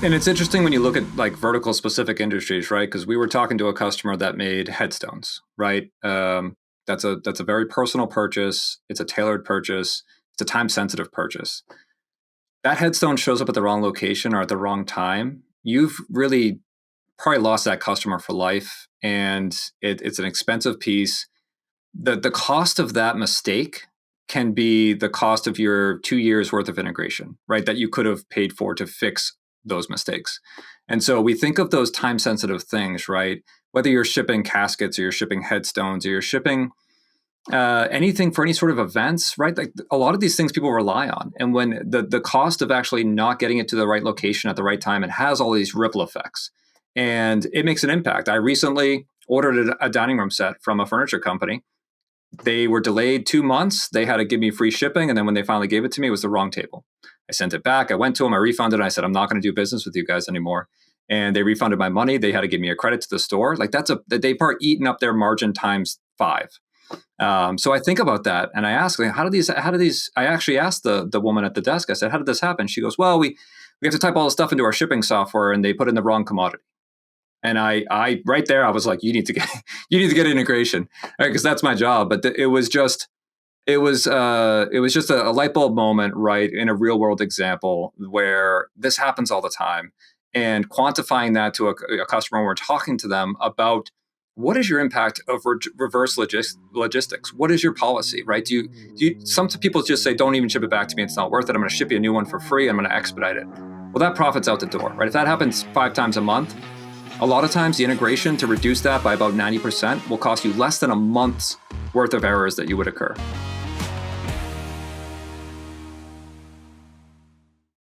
And it's interesting when you look at like vertical specific industries, right? Because we were talking to a customer that made headstones, right? That's a very personal purchase. It's a tailored purchase. It's a time sensitive purchase. That headstone shows up at the wrong location or at the wrong time. You've really probably lost that customer for life, and it's an expensive piece. The cost of that mistake can be the cost of your 2 years worth of integration, right? That you could have paid for to fix those mistakes. And so we think of those time sensitive things, right? Whether you're shipping caskets or you're shipping headstones or you're shipping anything for any sort of events, right? Like a lot of these things people rely on. And when the cost of actually not getting it to the right location at the right time, it has all these ripple effects and it makes an impact. I recently ordered a dining room set from a furniture company. They were delayed 2 months. They had to give me free shipping. And then when they finally gave it to me, it was the wrong table. I sent it back. I went to them. I refunded it. I said, I'm not going to do business with you guys anymore. And they refunded my money. They had to give me a credit to the store. Like they've probably eaten up their margin times 5. So I think about that and I ask, like, how do these, I actually asked the woman at the desk, I said, how did this happen? She goes, well, we have to type all the stuff into our shipping software and they put in the wrong commodity. And I right there, I was like, you need to get integration, right? Because that's my job. But it was just a light bulb moment, right? In a real world example where this happens all the time, and quantifying that to a customer when we're talking to them about what is your impact of reverse logistics? What is your policy, right? Do you, some people just say, don't even ship it back to me. It's not worth it. I'm going to ship you a new one for free. I'm going to expedite it. Well, that profit's out the door, right? If that happens 5 times a month, a lot of times the integration to reduce that by about 90% will cost you less than a month's worth of errors that you would occur.